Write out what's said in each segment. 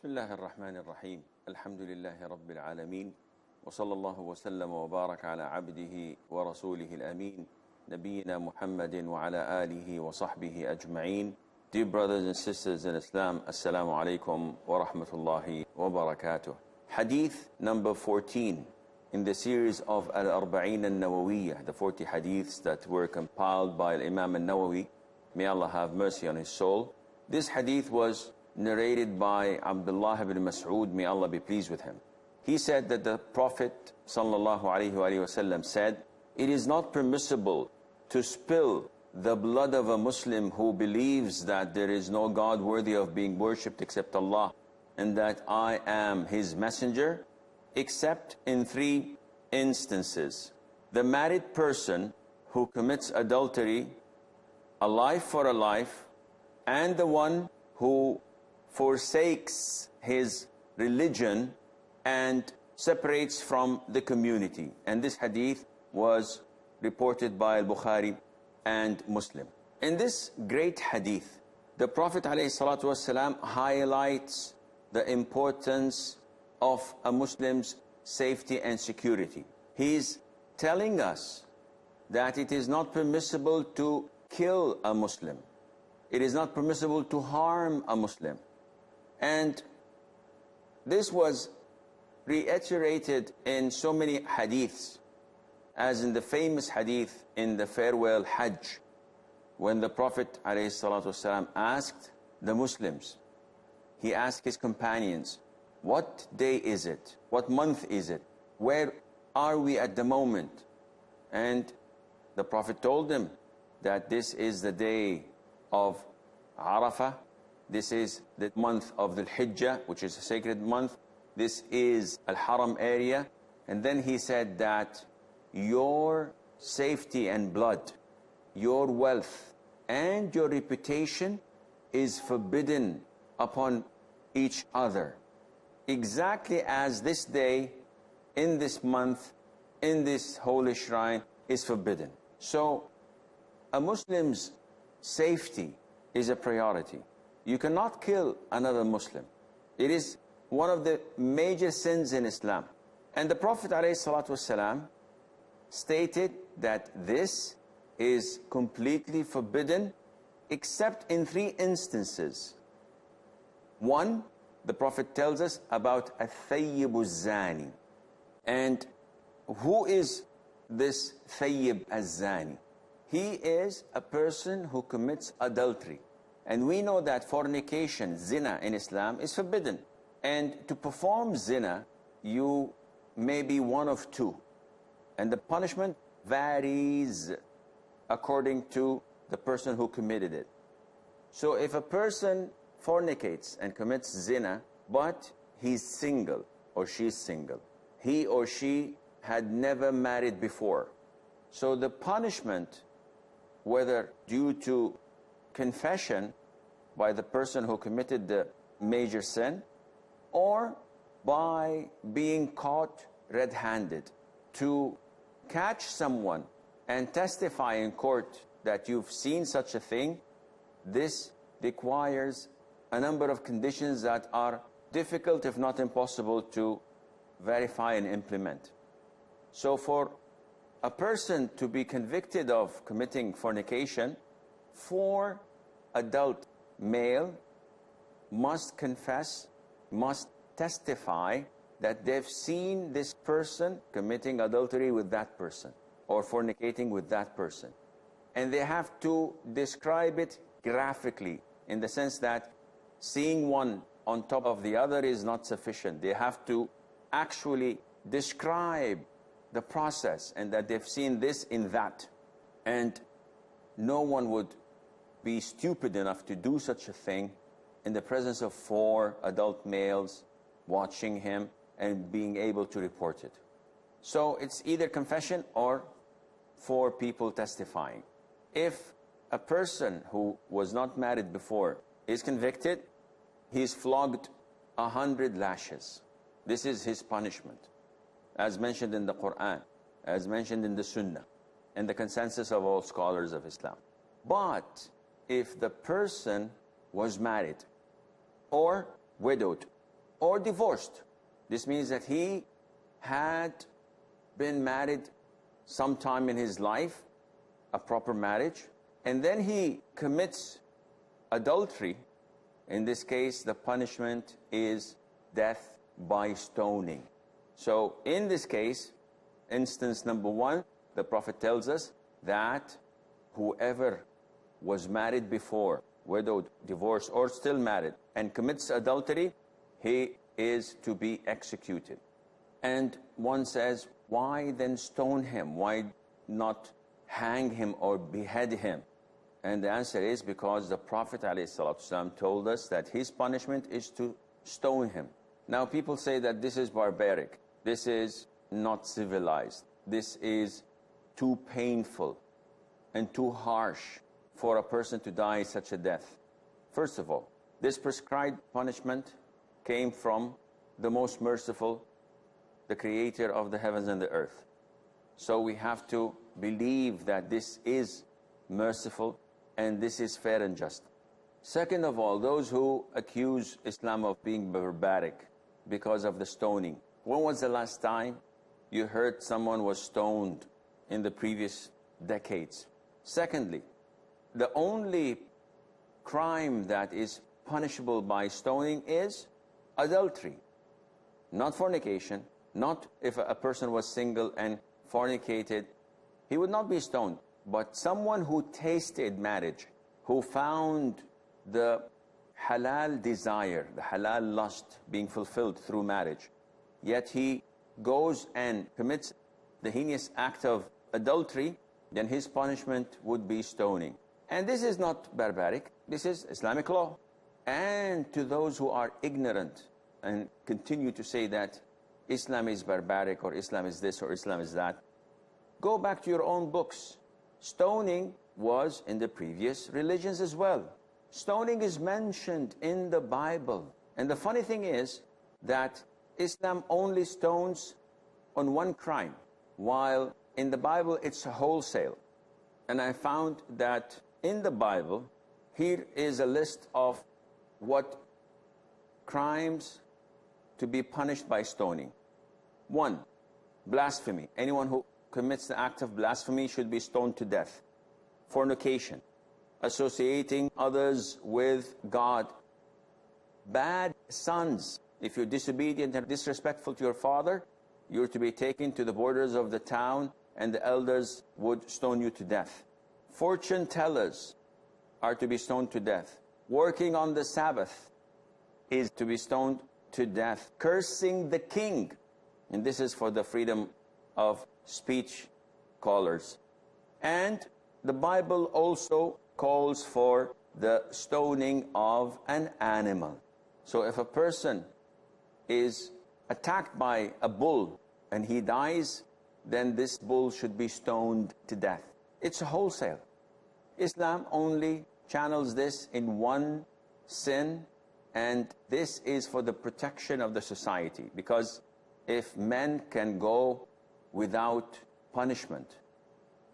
بسم الله الرحمن الرحيم الحمد لله رب العالمين وصلى الله وسلم وبارك على عبده ورسوله الأمين نبينا محمد وعلى آله وصحبه أجمعين. Dear brothers and sisters in Islam, Assalamu alaikum wa rahmatullahi wa barakatuh. Hadith number 14 in the series of Arbaeen and Nawawiyyah, the 40 hadiths that were compiled by Imam al-Nawawi. May Allah have mercy on his soul. This hadith was narrated by Abdullah ibn Mas'ud, may Allah be pleased with him. He said that the Prophet sallallahu alaihi wasallam said, "It is not permissible to spill the blood of a Muslim who believes that there is no God worthy of being worshipped except Allah, and that I am His messenger, except in 3 instances. The married person who commits adultery, a life for a life, and the one who forsakes his religion and separates from the community." And this hadith was reported by Al-Bukhari and Muslim. In this great hadith, the Prophet ﷺ highlights the importance of a Muslim's safety and security. He's telling us that it is not permissible to kill a Muslim. It is not permissible to harm a Muslim. And this was reiterated in so many hadiths, as in the famous hadith in the farewell Hajj, when the Prophet ﷺ asked the Muslims, he asked his companions, what day is it? What month is it? Where are we at the moment? And the Prophet told them that this is the day of Arafah. This is the month of the Hijjah, which is a sacred month. This is Al-Haram area. And then he said that your safety and blood, your wealth, and your reputation is forbidden upon each other, exactly as this day, in this month, in this holy shrine is forbidden. So a Muslim's safety is a priority. You cannot kill another Muslim. It is one of the major sins in Islam. And the Prophet ﷺ stated that this is completely forbidden except in 3 instances. One, the Prophet tells us about الثَّيِّبُ الزَّانِي. And who is this Thayyib az-Zani? He is a person who commits adultery. And we know that fornication, zina in Islam, is forbidden. And to perform zina, you may be one of 2. And the punishment varies according to the person who committed it. So if a person fornicates and commits zina, but he's single or she's single, he or she had never married before, so the punishment, whether due to confession by the person who committed the major sin, or by being caught red-handed, to catch someone and testify in court that you've seen such a thing, this requires a number of conditions that are difficult, if not impossible, to verify and implement. So for a person to be convicted of committing fornication, 4 adult male must confess, must testify that they've seen this person committing adultery with that person or fornicating with that person. And they have to describe it graphically, in the sense that seeing one on top of the other is not sufficient. They have to actually describe the process, and that they've seen this in that. And no one would be stupid enough to do such a thing in the presence of 4 adult males watching him and being able to report it. So it's either confession or 4 people testifying. If a person who was not married before is convicted, he's flogged 100 lashes. This is his punishment, as mentioned in the Quran, as mentioned in the Sunnah, and the consensus of all scholars of Islam. But if the person was married or widowed, or divorced. This means that he had been married sometime in his life, a proper marriage, and then he commits adultery. In this case, the punishment is death by stoning. So in this case, instance number 1, the Prophet tells us that whoever was married before, widowed, divorced, or still married, and commits adultery, he is to be executed. And one says, why then stone him? Why not hang him or behead him? And the answer is because the Prophet ﷺ told us that his punishment is to stone him. Now people say that this is barbaric, this is not civilized, this is too painful and too harsh for a person to die such a death. First of all, this prescribed punishment came from the most merciful, the creator of the heavens and the earth. So we have to believe that this is merciful and this is fair and just. Second of all, those who accuse Islam of being barbaric because of the stoning. When was the last time you heard someone was stoned in the previous decades? Secondly, the only crime that is punishable by stoning is adultery, not fornication. Not if a person was single and fornicated, he would not be stoned. But someone who tasted marriage, who found the halal desire, the halal lust being fulfilled through marriage, yet he goes and commits the heinous act of adultery, then his punishment would be stoning. And this is not barbaric, this is Islamic law. And to those who are ignorant and continue to say that Islam is barbaric, or Islam is this, or Islam is that, go back to your own books. Stoning was in the previous religions as well. Stoning is mentioned in the Bible. And the funny thing is that Islam only stones on one crime, while in the Bible it's wholesale. And I found that in the Bible, here is a list of what crimes to be punished by stoning. 1, blasphemy. Anyone who commits the act of blasphemy should be stoned to death. Fornication, associating others with God. Bad sons. If you're disobedient and disrespectful to your father, you're to be taken to the borders of the town and the elders would stone you to death. Fortune tellers are to be stoned to death. Working on the Sabbath is to be stoned to death. Cursing the king, and this is for the freedom of speech callers. And the Bible also calls for the stoning of an animal. So if a person is attacked by a bull and he dies, then this bull should be stoned to death. It's wholesale. Islam only channels this in one sin, and this is for the protection of the society. Because if men can go without punishment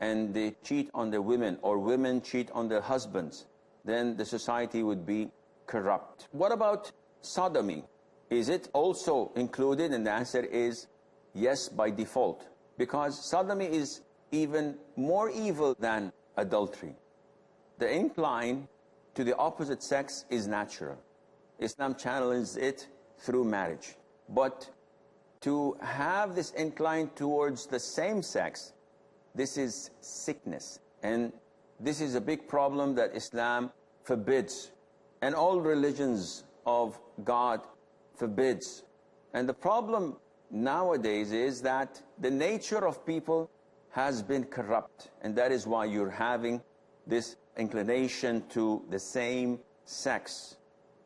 and they cheat on their women, or women cheat on their husbands, then the society would be corrupt. What about sodomy? Is it also included? And the answer is yes, by default. Because sodomy is even more evil than adultery. The incline to the opposite sex is natural. Islam channels it through marriage. But to have this incline towards the same sex, this is sickness. And this is a big problem that Islam forbids. And all religions of God forbids. And the problem nowadays is that the nature of people has been corrupt. And that is why you're having this inclination to the same sex.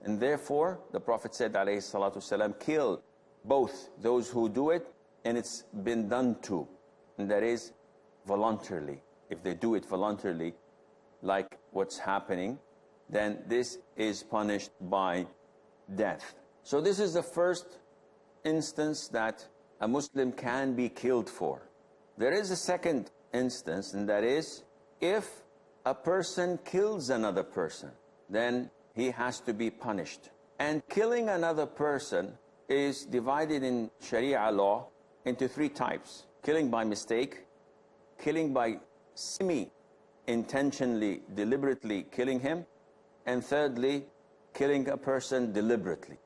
And therefore, the Prophet said, alayhi salatu wasalam, kill both those who do it and it's been done to. And that is voluntarily. If they do it voluntarily, like what's happening, then this is punished by death. So this is the first instance that a Muslim can be killed for. There is a second instance, and that is if a person kills another person, then he has to be punished. And killing another person is divided in Sharia law into three types: killing by mistake, killing by semi-intentionally, deliberately killing him, and thirdly, killing a person deliberately,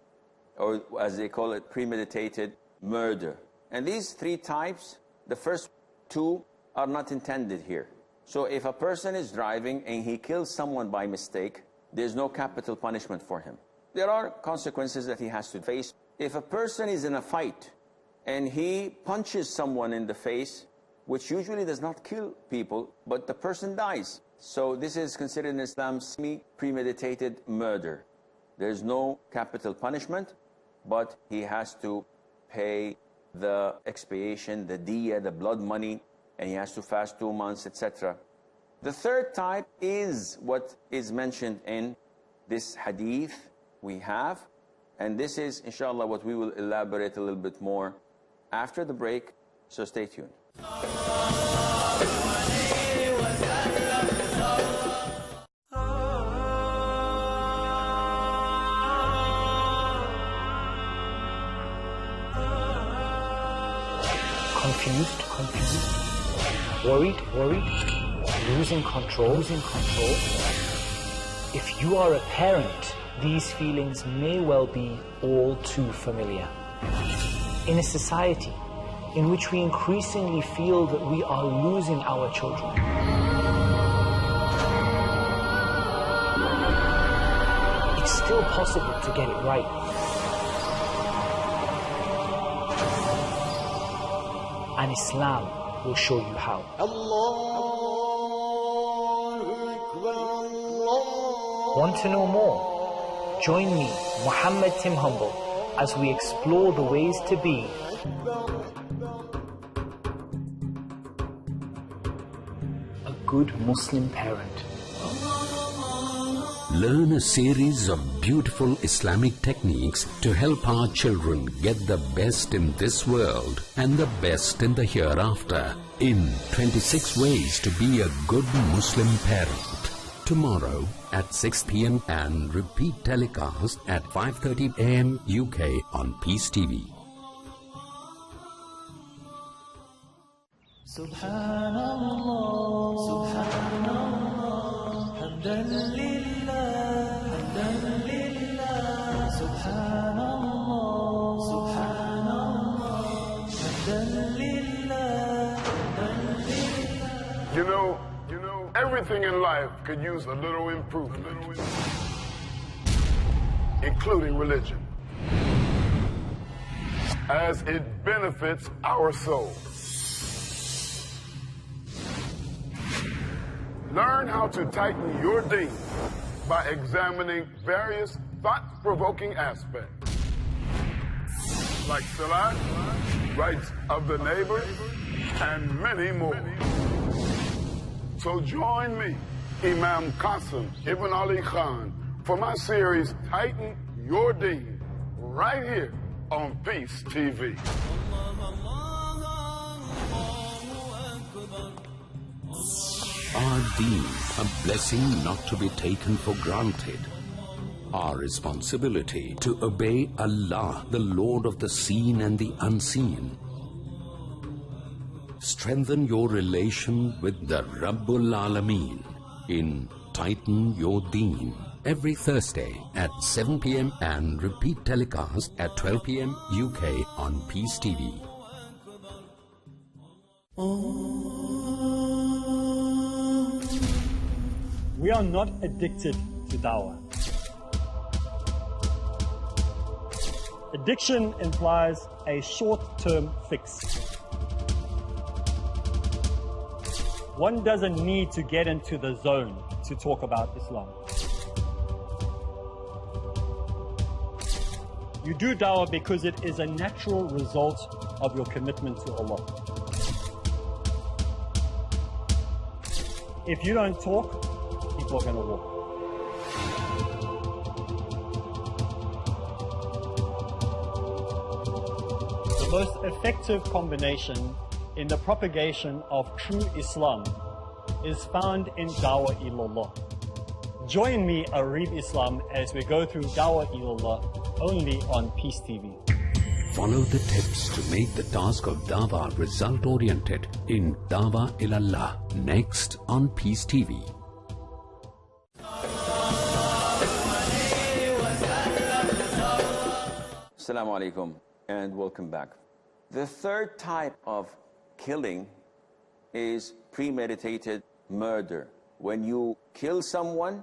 or as they call it, premeditated murder. And these three types, the first two are not intended here. So if a person is driving and he kills someone by mistake, there's no capital punishment for him. There are consequences that he has to face. If a person is in a fight and he punches someone in the face, which usually does not kill people, but the person dies. So this is considered in Islam semi-premeditated murder. There's no capital punishment, but he has to pay the expiation, the diya, the blood money, and he has to fast 2 months, etc. The third type is what is mentioned in this hadith we have, and this is, inshallah, what we will elaborate a little bit more after the break, so stay tuned. Confused, worried, losing control. If you are a parent, these feelings may well be all too familiar. In a society in which we increasingly feel that we are losing our children, it's still possible to get it right. And Islam will show you how. Want to know more? Join me, Muhammad Tim Humble, as we explore the ways to be a good Muslim parent. Learn a series of beautiful Islamic techniques to help our children get the best in this world and the best in the hereafter in 26 Ways to be a Good Muslim Parent. Tomorrow at 6 p.m. and repeat telecast at 5:30 a.m. UK on Peace TV. Subhanallah, Subhanallah, hamdan lillah, Subhanallah, Subhanallah, hamdan lillah, You know, everything in life could use a little improvement, including religion, as it benefits our soul. Learn how to tighten your deen by examining various thought-provoking aspects, like salat, rights of the neighbor, and many more. So join me, Imam Qasim Ibn Ali Khan, for my series, Tighten Your Deen, right here on Peace TV. Our deen, a blessing not to be taken for granted. Our responsibility to obey Allah, the Lord of the seen and the unseen. Strengthen your relation with the Rabbul Alameen in Tighten Your Deen, every Thursday at 7 p.m. and repeat telecast at 12 p.m. UK on Peace TV. We are not addicted to dawah. Addiction implies a short-term fix. One doesn't need to get into the zone to talk about Islam. You do dawah because it is a natural result of your commitment to Allah. If you don't talk, people are going to walk. The most effective combination in the propagation of true Islam is found in Dawah Ilallah. Join me, Arif Islam, as we go through Dawah Ilallah only on Peace TV. Follow the tips to make the task of Dawah result-oriented in Dawah Ilallah, next on Peace TV. Assalamu alaikum and welcome back. The third type of killing is premeditated murder. When you kill someone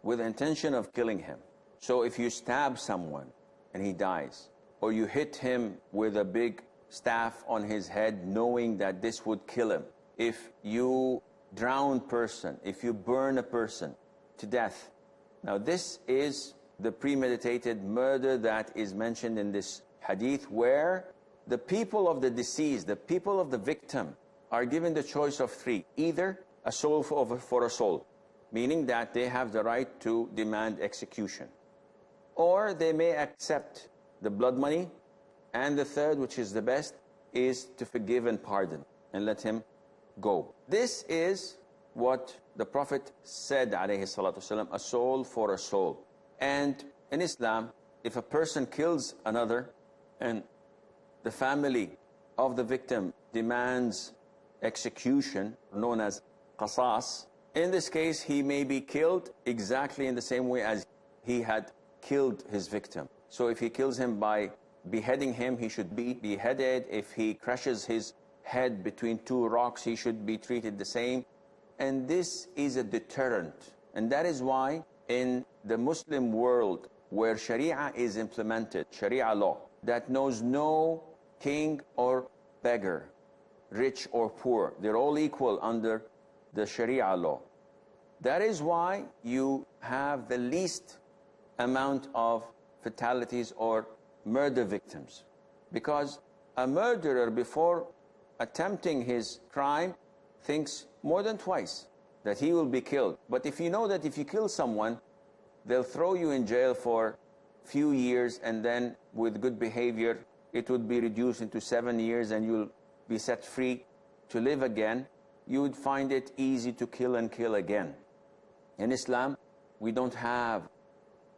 with the intention of killing him. So if you stab someone and he dies, or you hit him with a big staff on his head knowing that this would kill him, if you drown a person, if you burn a person to death. Now this is the premeditated murder that is mentioned in this hadith, where the people of the deceased, the people of the victim, are given the choice of three. Either a soul for a soul, meaning that they have the right to demand execution, or they may accept the blood money, and the third, which is the best, is to forgive and pardon and let him go. This is what the Prophet said, alayhi salatu wasalam, a soul for a soul. And in Islam, if a person kills another and the family of the victim demands execution, known as qasas, in this case he may be killed exactly in the same way as he had killed his victim. So if he kills him by beheading him, he should be beheaded. If he crushes his head between two rocks, he should be treated the same. And this is a deterrent. And that is why in the Muslim world, where Sharia is implemented, Sharia law, that knows no king or beggar, rich or poor, they're all equal under the Sharia law. That is why you have the least amount of fatalities or murder victims. Because a murderer, before attempting his crime, thinks more than twice that he will be killed. But if you know that if you kill someone, they'll throw you in jail for a few years, and then with good behavior, it would be reduced into 7 years and you'll be set free to live again, you would find it easy to kill and kill again. In Islam, we don't have,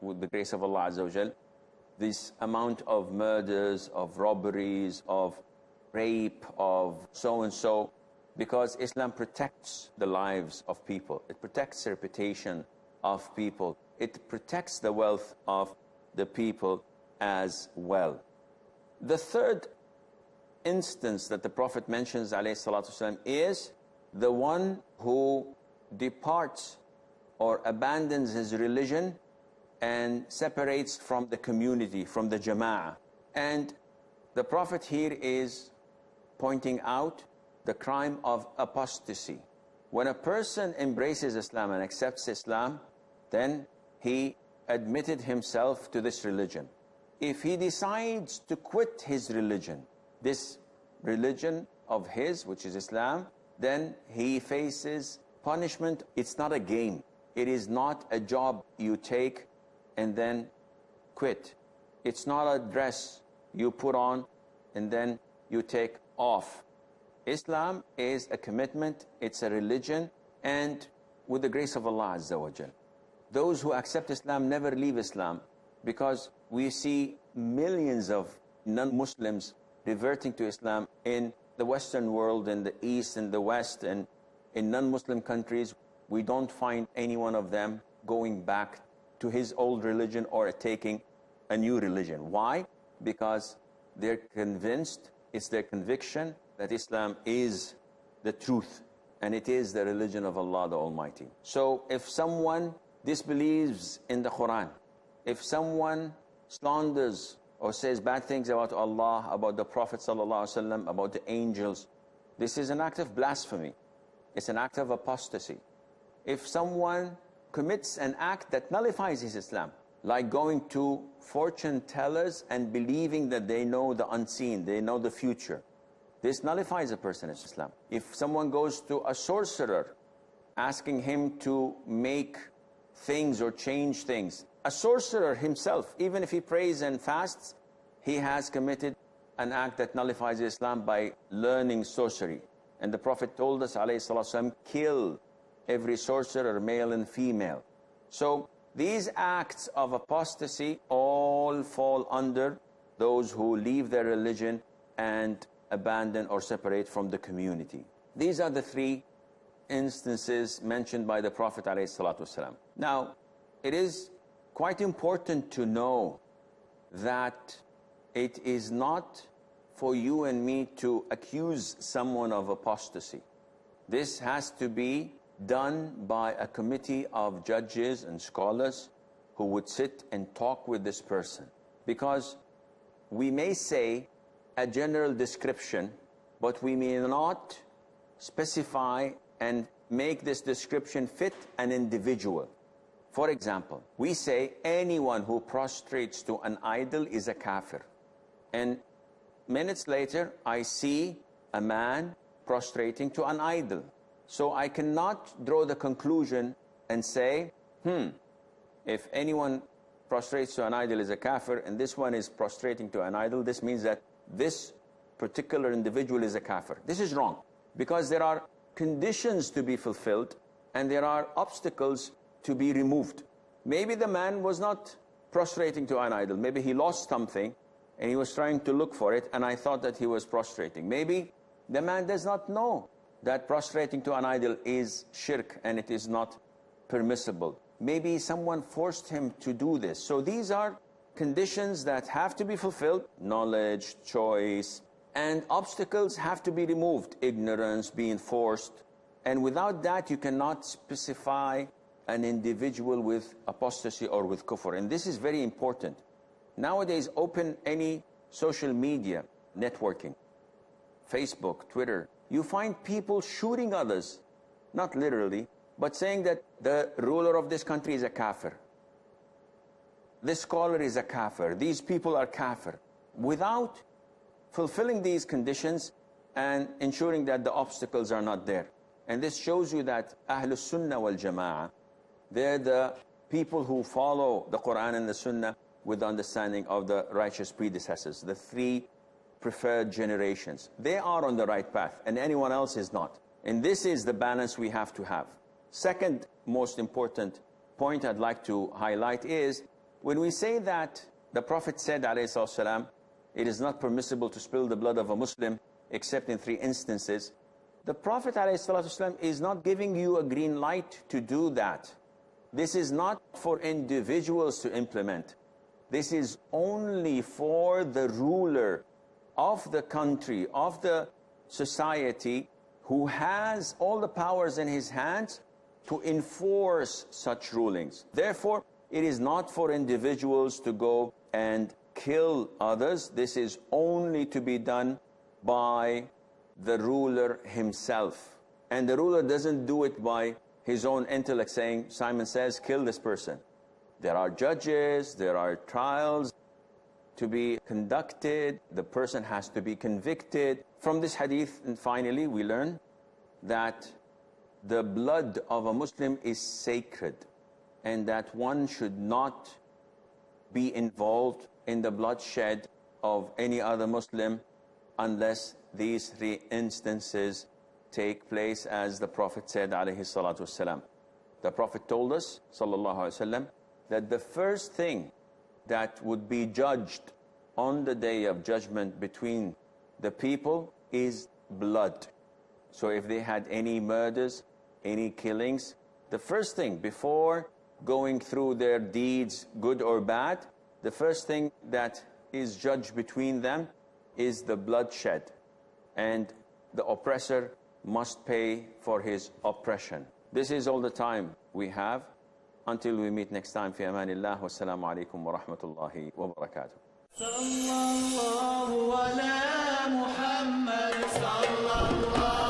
with the grace of Allah Azza wa Jal, this amount of murders, of robberies, of rape, of so-and-so, because Islam protects the lives of people. It protects the reputation of people. It protects the wealth of the people as well. The third instance that the Prophet mentions, alayhi salatu wasalam, is the one who departs or abandons his religion and separates from the community, from the jama'ah. And the Prophet here is pointing out the crime of apostasy. When a person embraces Islam and accepts Islam, then he admitted himself to this religion. If he decides to quit his religion, this religion of his, which is Islam, then he faces punishment. It's not a game. It is not a job you take and then quit. It's not a dress you put on and then you take off. Islam is a commitment, it's a religion, and with the grace of Allah Azza wa Jal, those who accept Islam never leave Islam, because we see millions of non-Muslims reverting to Islam in the Western world, in the East, in the West, and in non-Muslim countries. We don't find any one of them going back to his old religion or taking a new religion. Why? Because they're convinced, it's their conviction that Islam is the truth and it is the religion of Allah the Almighty. So if someone disbelieves in the Quran, if someone slanders or says bad things about Allah, about the Prophet ﷺ, about the angels, this is an act of blasphemy. It's an act of apostasy. If someone commits an act that nullifies his Islam, like going to fortune tellers and believing that they know the unseen, they know the future, this nullifies a person's Islam. If someone goes to a sorcerer, asking him to make things or change things, a sorcerer himself, even if he prays and fasts, he has committed an act that nullifies Islam by learning sorcery. And the Prophet told us, alayhi salatu wasalam, kill every sorcerer, male and female. So these acts of apostasy all fall under those who leave their religion and abandon or separate from the community. These are the three instances mentioned by the Prophet ﷺ. Now, it is quite important to know that it is not for you and me to accuse someone of apostasy. This has to be done by a committee of judges and scholars who would sit and talk with this person. Because we may say a general description, but we may not specify and make this description fit an individual. For example, we say anyone who prostrates to an idol is a kafir. And minutes later, I see a man prostrating to an idol. So I cannot draw the conclusion and say, if anyone prostrates to an idol is a kafir, and this one is prostrating to an idol, this means that this particular individual is a kafir. This is wrong, because there are conditions to be fulfilled, and there are obstacles to be removed. Maybe the man was not prostrating to an idol. Maybe he lost something, and he was trying to look for it, and I thought that he was prostrating. Maybe the man does not know that prostrating to an idol is shirk, and it is not permissible. Maybe someone forced him to do this. So these are conditions that have to be fulfilled: knowledge, choice, and obstacles have to be removed: ignorance, being forced. And without that, you cannot specify an individual with apostasy or with kufr. And this is very important. Nowadays, open any social media, networking, Facebook, Twitter, you find people shooting others, not literally, but saying that the ruler of this country is a kafir. This scholar is a kafir. These people are kafir. Without fulfilling these conditions and ensuring that the obstacles are not there. And this shows you that Ahlus Sunnah wal Jama'ah, they're the people who follow the Quran and the Sunnah with the understanding of the righteous predecessors, the three preferred generations. They are on the right path, and anyone else is not. And this is the balance we have to have. Second most important point I'd like to highlight is, when we say that the Prophet said, ﷺ, it is not permissible to spill the blood of a Muslim except in 3 instances, the Prophet ﷺ is not giving you a green light to do that. This is not for individuals to implement. This is only for the ruler of the country, of the society, who has all the powers in his hands to enforce such rulings. Therefore, it is not for individuals to go and kill others. This is only to be done by the ruler himself. And the ruler doesn't do it by his own intellect, saying, Simon says, kill this person. There are judges, there are trials to be conducted, the person has to be convicted. From this hadith, and finally, we learn that the blood of a Muslim is sacred, and that one should not be involved in the bloodshed of any other Muslim unless these 3 instances take place, as the Prophet said, alayhi salatu wasalam. The Prophet told us, sallallahu alayhi wasallam, that the first thing that would be judged on the day of judgment between the people is blood. So if they had any murders, any killings, the first thing, before going through their deeds, good or bad, the first thing that is judged between them is the bloodshed. And the oppressor must pay for his oppression. This is all the time we have. Until we meet next time, fi amanillah, wassalamu alaikum wa rahmatullahi wa barakatuh. Sallallahu ala Muhammad, sallallahu